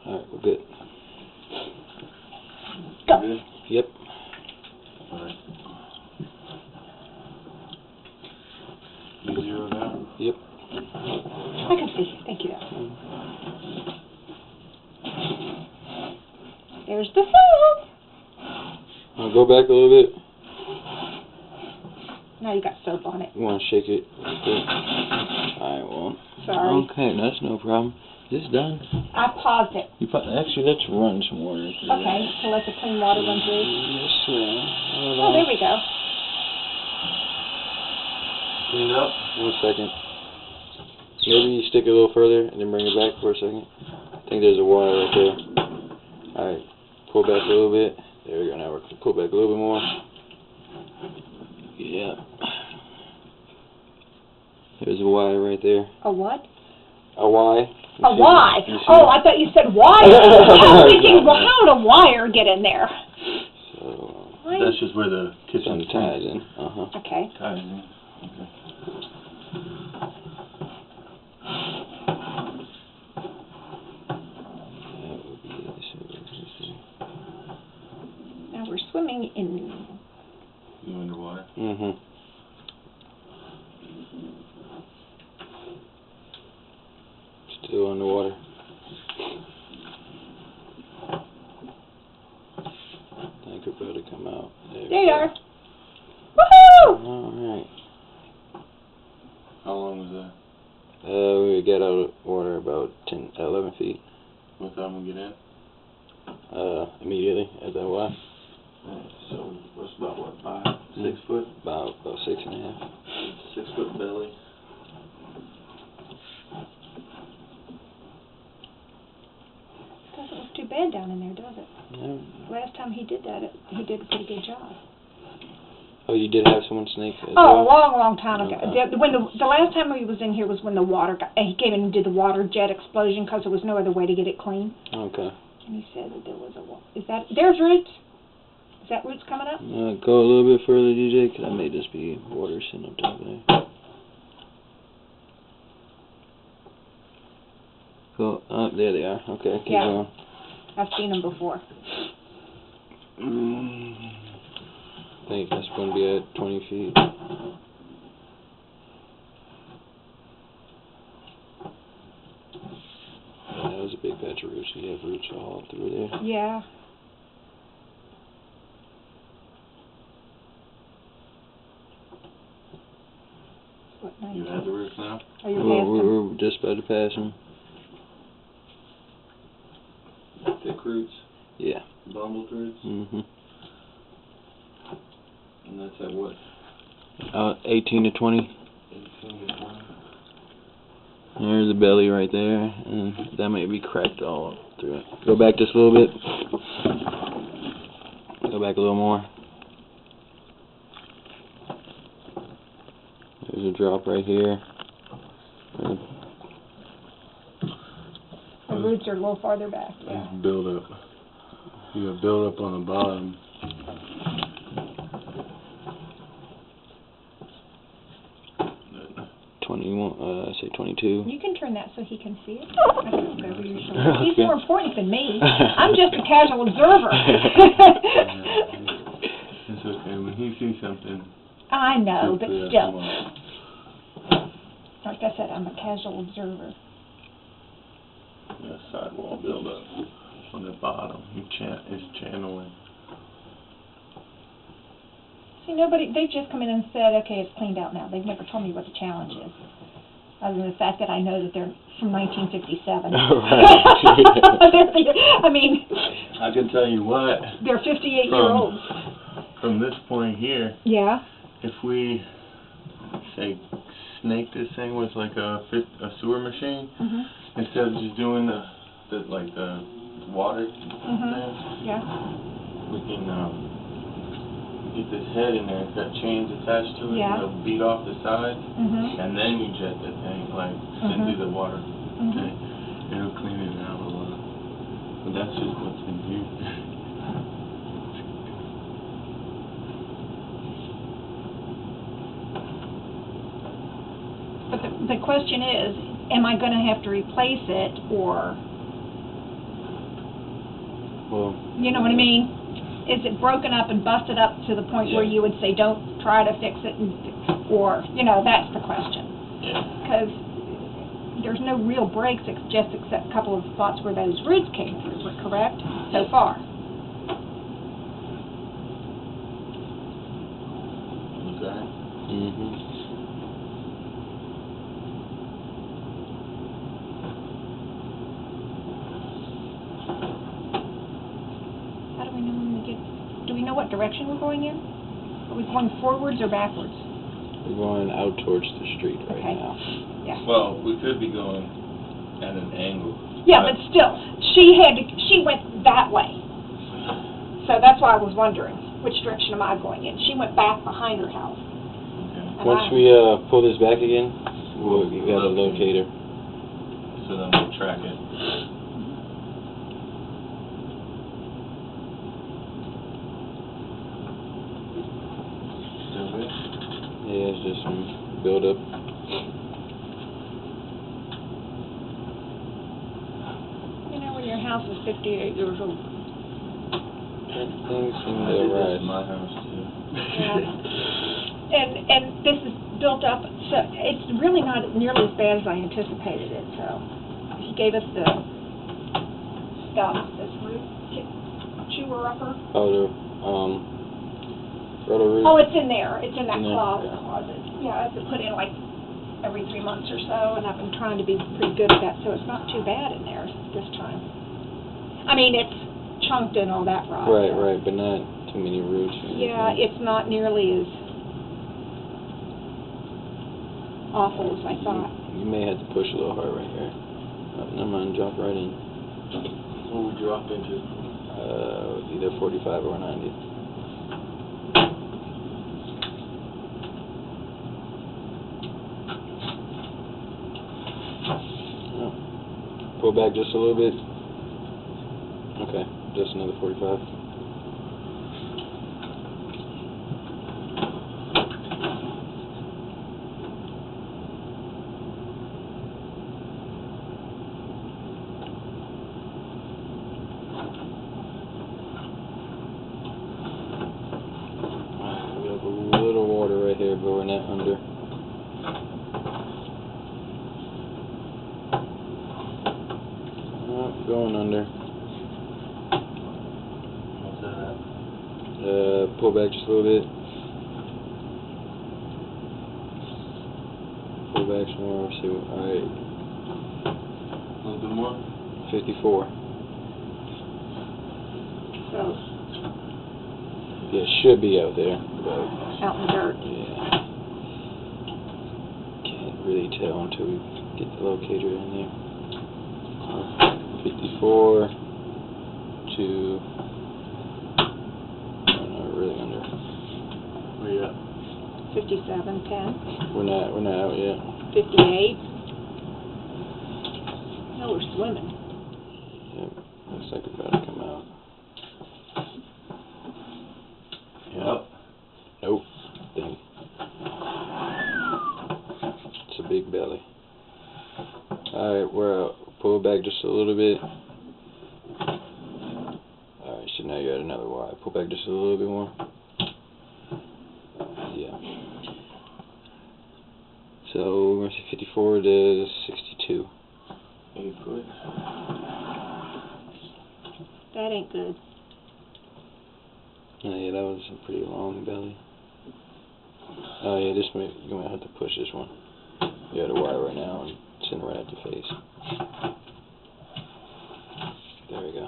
Alright, we're good. Go. Good? Yep. Alright. You zeroed out? Yep. I can see. Thank you. There's the food. I'll go back a little bit. Now you got soap on it. You want to shake it? I won't. Sorry. Okay, that's no problem. Is this done? I paused it. Actually, let's run some water through Okay, to let the clean water run through. Yes, sir. Oh, there we go. Clean up? 1 second. Maybe you stick it a little further and then bring it back for a second. I think there's a wire right there. Alright, pull back a little bit. There we go. Now we're pull back a little bit more. Yeah. There's a wire right there. A what? A Y. A Y. Oh, I thought you said wire. I was thinking, well, how would a wire get in there? So, That's just where the kitchen ties in. Okay. ties in. Okay. Now we're swimming in. You underwater? Mm-hmm. Still underwater. I think we're about to come out. There you are. Woohoo! Alright. How long was that? We got out of water about 11 feet. What time we get in? Immediately at that Y. So, what's about, what, 5, 6 foot? About 6.5. 6 foot belly. Doesn't look too bad down in there, does it? No. Last time he did that, he did a pretty good job. Oh, you did have someone snake as Oh, a well? long time ago. Okay. When the last time he was in here was when the water got, he came in and did the water jet explosion because there was no other way to get it clean. Okay. And he said that there was a, is that, there's Roots? Is that Roots coming up? Go a little bit further, DJ, because that may just be water sitting up top of there. Go up, there they are. Okay, keep going. I've seen them before. I think that's going to be at 20 feet. Yeah, that was a big patch of roots. You have roots all through there. Yeah. What, You have the roots now? Are you past them? We're just about to pass them. Thick roots? Yeah. Bundled roots? Mm-hmm. And that's at what? 18 to 20. 18 to 20. There's the belly right there, and that may be cracked all through it. Go back just a little bit. Go back a little more. There's a drop right here. The roots are a little farther back, yeah. There's build up. You got build up on the bottom. I say 22. You can turn that so he can see it. I can look over your shoulder. He's more important than me. I'm just a casual observer. It's okay. When he sees something... I know, but hopefully still. that's Like I said, I'm a casual observer. that sidewall build up on the bottom. It's channeling. See, they've just come in and said, okay, it's cleaned out now. They've never told me what the challenge is. Other than the fact that I know that they're from 1957. I mean... I can tell you what. They're 58-year-olds. From this point here... Yeah? If we, say, snake this thing with like a sewer machine, instead of just doing the water thing, Yeah. we can get this head in there. It's got chains attached to it. Yeah. And it'll beat off the sides, and then you jet the tank, like into the water tank. It'll clean it out a lot. But that's just what's in here. But the question is, am I going to have to replace it, or Well, You know what I mean? Is it broken up and busted up to the point where you would say, don't try to fix it, or, you know, that's the question. Yeah. Because there's no real breaks except a couple of spots where those roots came through, correct? So far. Okay. mhm. How do we know when we get, do we know what direction we're going in? Are we going forwards or backwards? We're going out towards the street right Okay. now. Yeah. Well, we could be going at an angle. Yeah, but still, she went that way. So that's why I was wondering, which direction am I going in? She went back behind her house. Okay. And Once we pull this back again, we got a locator. So then we'll track it. Still good? Yeah, it's just some build up. You know, when your house is 58 years old. Things seem I to did that rise. in my house too. Yeah. And this is built up, so it's really not nearly as bad as I anticipated it, so. He gave us the stuff, this root chewer upper. Oh, the roto roof. Oh, it's in there, it's in that In there, closet. Yeah, I have to put in like every 3 months or so, and I've been trying to be pretty good at that, so it's not too bad in there this time. I mean, it's chunked and all that rot. Right, so. right, but not too many roots. or Yeah, anything. it's not nearly as awful as I thought. You may have to push a little hard right here. Never mind, jump right in. What we drop into? Either 45 or 90. Oh. Pull back just a little bit. Okay, just another 45. We have a little water right here, but we're not under. Going under. What's that? Pull back just a little bit. Pull back some more. See what? All right. A little bit more? 54. So, Yeah, it should be out there, but out in the dirt. yeah, can't really tell until we get the locator in there. 54 to. No, really under. Where you at? 57, 10, We're not out yet. 58. No, we're swimming. Yep, looks like we're about to come out. Yep. Nope. Dang. It's a big belly. Alright, we're out. Pull back just a little bit. Alright, so now you're at another Y. Pull back just a little bit more. Yeah. So we're going to see 54 to 62. 8 foot. That ain't good. Oh yeah, that was a pretty long belly. Oh yeah, this may, you're going to have to push this one. You're at a Y right now and send right at the face. There we go.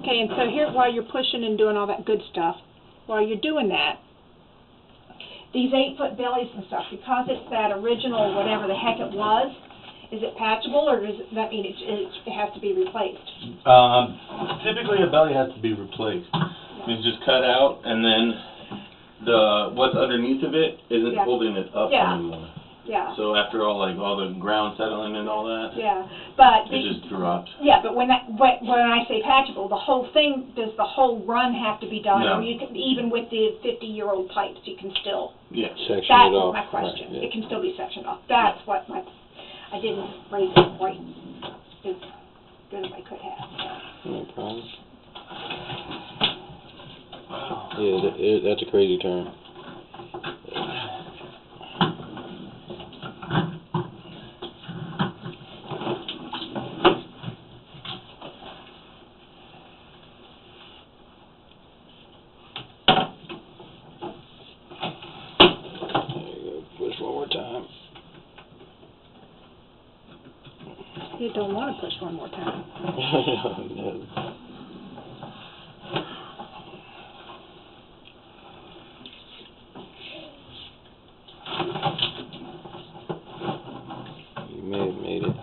Okay, and so here, while you're pushing and doing all that good stuff, while you're doing that, these 8-foot bellies and stuff, because it's that original whatever the heck it was, is it patchable, or does that mean it has to be replaced? Typically a belly has to be replaced. It's just cut out, and then what's underneath of it isn't Yeah. holding it up Yeah. anymore. Yeah. So after all the ground settling and all that, Yeah, but it just drops. yeah, but when I say patchable, the whole thing, does the whole run have to be done? No. Or you can, even with the 50-year-old pipes, you can still. Yeah. Section That it was off. my question. Right, yeah. It can still be sectioned off. That's what I didn't phrase it quite as good as I could have. No problem. Yeah, that's a crazy turn. Push one more time. You don't want to push one more time. No. You may have made it.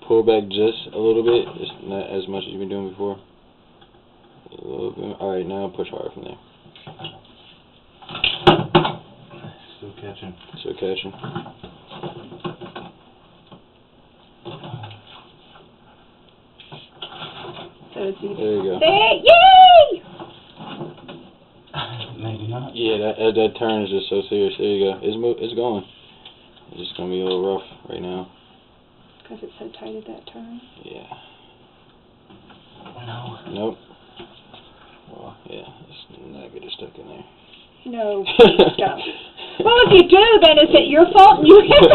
Pull back just a little bit, just not as much as you've been doing before. A little bit. All right, now push hard from there. Still catching. Still catching. So it's either. There you go. Yay! Maybe not. Yeah, that turn is just so serious. There you go. It's going. It's just gonna be a little rough right now. Because it's so tight at that turn. Yeah. No. Nope. Well, yeah, it's not good to stuck in there. No, please don't. Well, if you do, then is it your fault and you hit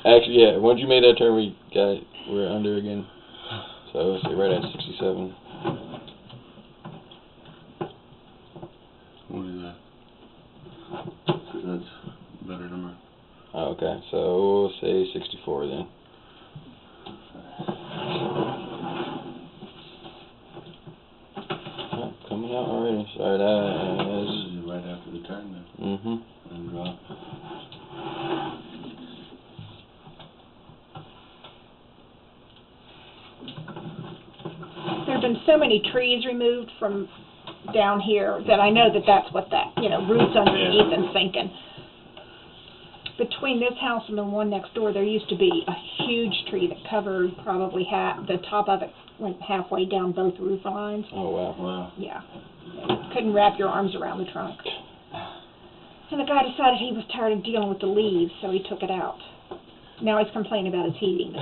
Actually, yeah. Once you made that turn, we're under again. So let's see, right at 67. What is that? 'Cause that's a better number. Oh, okay, so we'll say 64 then. Oh, coming out already. Sorry, that This is right after the turn then. Mm-hmm. And drop. There have been so many trees removed from down here that I know that that's what that, roots underneath and sinking. Between this house and the one next door, there used to be a huge tree that covered probably the top of it went halfway down both roof lines. Oh, wow. Wow. Yeah. Couldn't wrap your arms around the trunk. And the guy decided he was tired of dealing with the leaves, so he took it out. Now he's complaining about his heating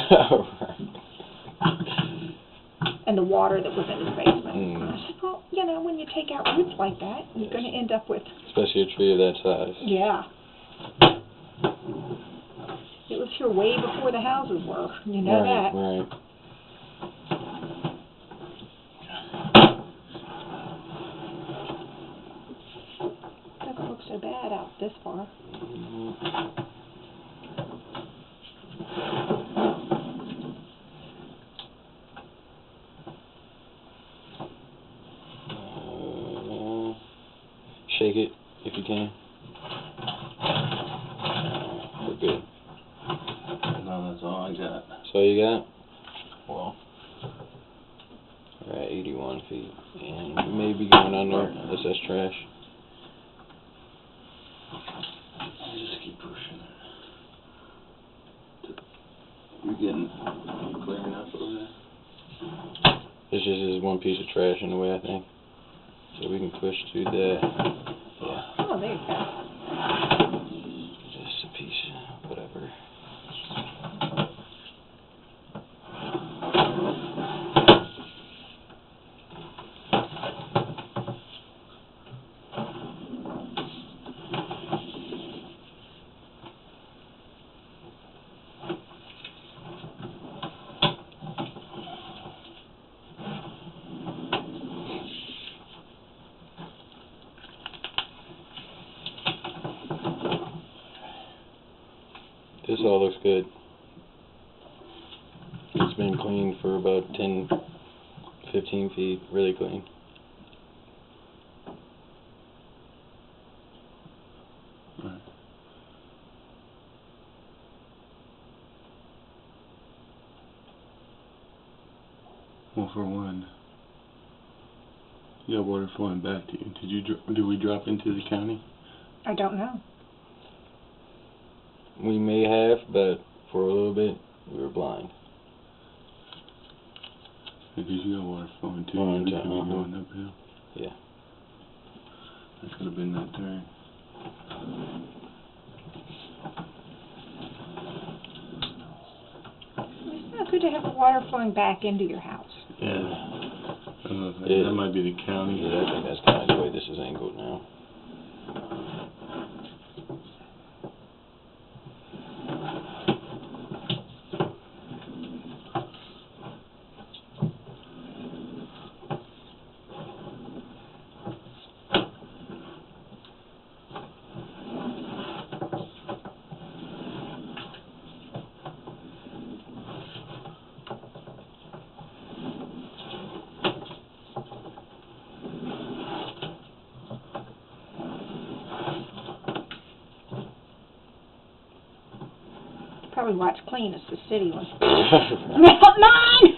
and the water that was in his basement. I said, well, when you take out roots like that, you're going to end up with... Especially a tree of that size. Yeah. It was here way before the houses were. You know that. Right. Doesn't look so bad out this far. Shake it if you can. We're good. No, that's all I got. That's all you got? Well, we're at 81 feet. And we may be going under unless that's trash. Just keep pushing it. You clearing up over there? It's just this one piece of trash in the way, I think. So we can push through that. Yeah. Oh, there you go. Just a piece, whatever. This all looks good. It's been cleaned for about 10, 15 feet, really clean. Right. Well, for one, You got water flowing back to you. Did we drop into the county? I don't know. We may have, but for a little bit, we were blind. Because you got water flowing too. Flowing You to- could be going uphill. Yeah. That could have been that turn. It's not good to have the water flowing back into your house. Yeah. Yeah. That might be the county. Yeah, I think that's kind of the way this is angled now. Probably why it's clean. It's the city one. Not mine!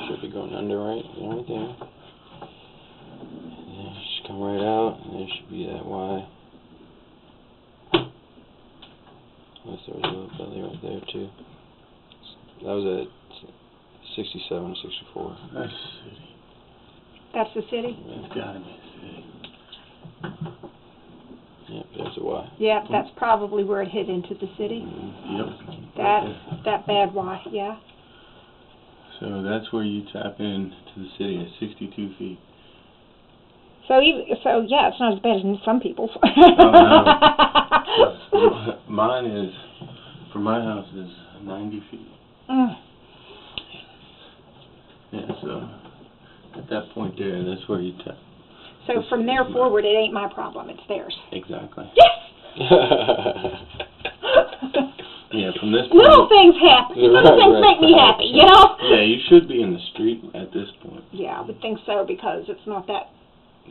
Should be going under right there. And then just come right out, and there should be that Y. Unless there was a little belly right there too. That was at 67, 64. That's city. That's the city? It's gotta be city. Yep, there's a Y. Yep, that's probably where it hit into the city. Yep. That bad Y, yeah. So that's where you tap in to the city at 62 feet. So yeah, it's not as bad as some people's. Oh, no. Mine is, for my house, is 90 feet. Mm. Yeah, so at that point there, that's where you tap. So from there forward, it ain't my problem. It's theirs. Exactly. Yes! Yeah, from this point. Little things happen. Little things make me happy, you know? Yeah, you should be in the street at this point. Yeah, I would think so because it's not that,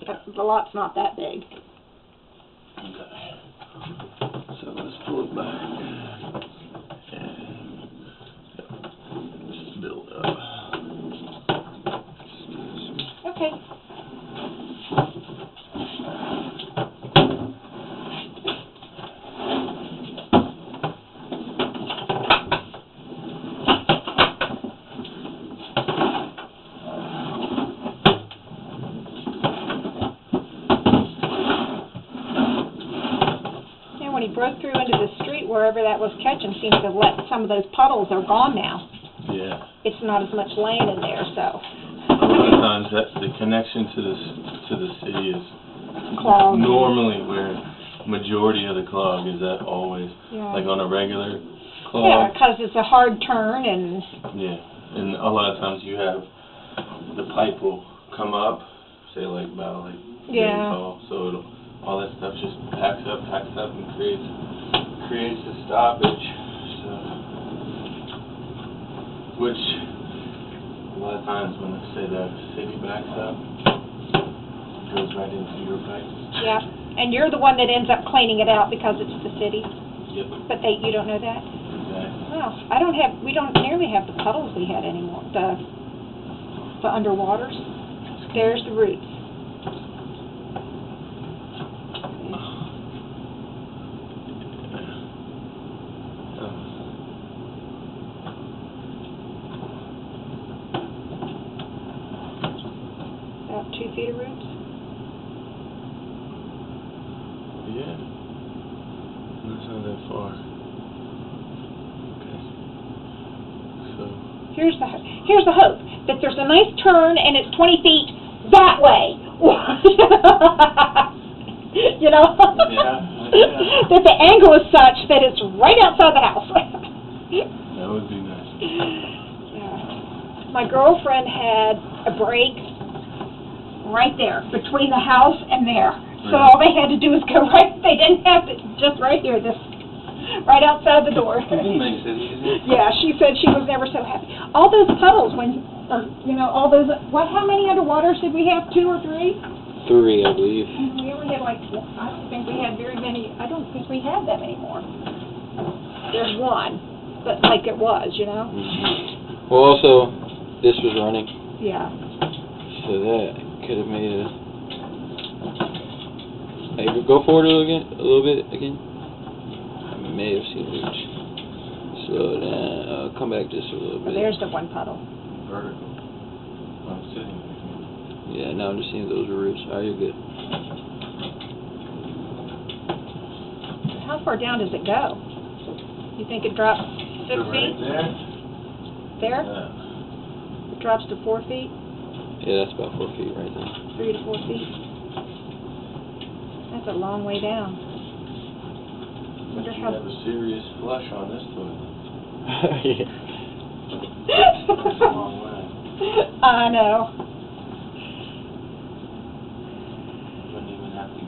the lot's not that big. Okay. So let's pull it back. And just build up. Okay. When he broke through into the street, wherever that was catching, seems to have let some of those puddles are gone now. Yeah. It's not as much land in there, so. A lot of times that the connection to the city is Clogged. normally where majority of the clog is at always. Yeah. Like on a regular Yeah, clog. because it's a hard turn and. Yeah. And a lot of times you have the pipe will come up, say like about like very tall, so it'll. All that stuff just packs up, and creates a stoppage. So, which a lot of times when they say the city backs up, it goes right into your pipes. Yeah, and you're the one that ends up cleaning it out because it's the city. Yep. But you don't know that? Exactly. Well, we don't nearly have the puddles we had anymore. The underwaters. There's the roots. About 2 feet of roots. Yeah. That's not that far. Okay. So. Here's the hope that there's a nice turn and it's 20 feet that way. You know. Yeah. That the angle is such that it's right outside the house. That would be nice. Yeah. My girlfriend had a break right there between the house and there. So all they had to do was go right, they didn't have to, just right here, right outside the door. It makes it easy. Yeah, she said she was never so happy. All those puddles all those, how many underwaters did we have, 2 or 3? 3, I believe. We only had I don't think we had very many, I don't think we had that many more. There's one, but like it was, Mm-hmm. Well, also, this was running. Yeah. So that could have made a... Hey, go forward a little bit again. I may have seen it. Slow down. Come back just a little bit. There's the one puddle. Vertical. I'm sitting. Yeah, now I'm just seeing those ribs. Alright, you're good. How far down does it go? You think it drops 6 So feet? right There? Yeah. It drops to 4 feet? Yeah, that's about 4 feet right there. 3 to 4 feet? That's a long way down. But you have a serious flush on this toilet. Yeah. That's a long way. I know. You wouldn't even have to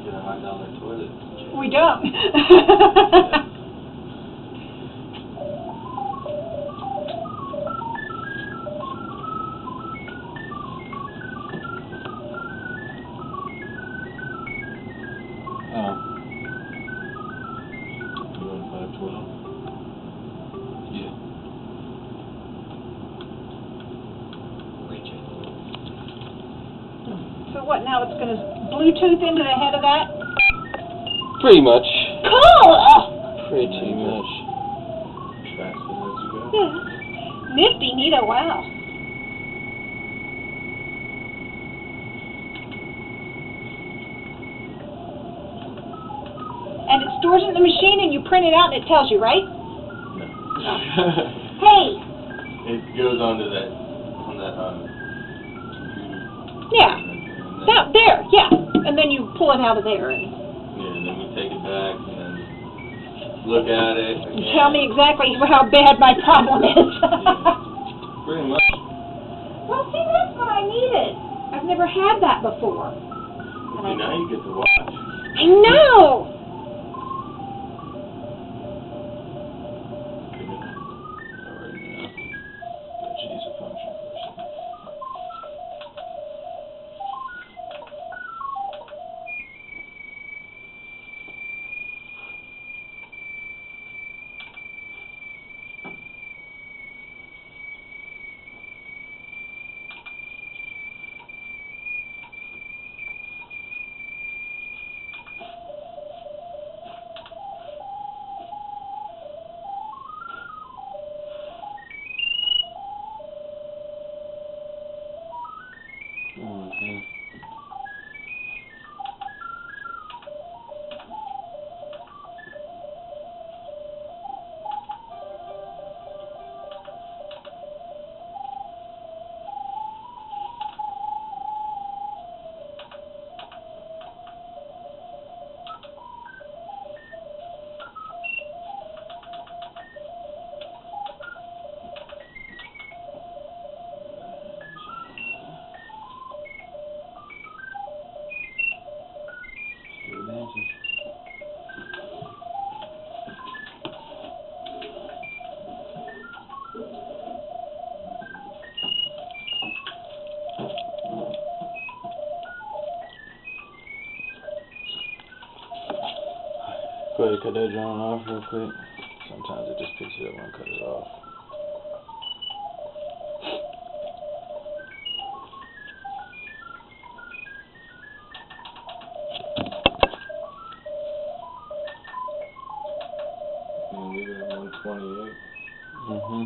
get a $high toilet. We don't. You want 512? Yeah. So what, now it's going to Bluetooth into the head of that? Pretty much. Cool! Pretty much. Fast as you go. Yeah. Nifty, neato, wow. And it stores it in the machine and you print it out and it tells you, right? No. Hey! It goes onto that, computer. Yeah. And then, That, there, yeah. And then you pull it out of there and yeah, and then we take it back and then look at it again. tell me exactly how bad my problem is. Yeah. Pretty much. Well, see, that's what I needed. I've never had that before. See, now you get to watch. I know! Alright, now. Gotta change the function for a second. Okay. Still dancing. Go ahead and cut that drawing off real quick. Sometimes it just picks it up when I cut it off. And leave it at 128. Mm-hmm.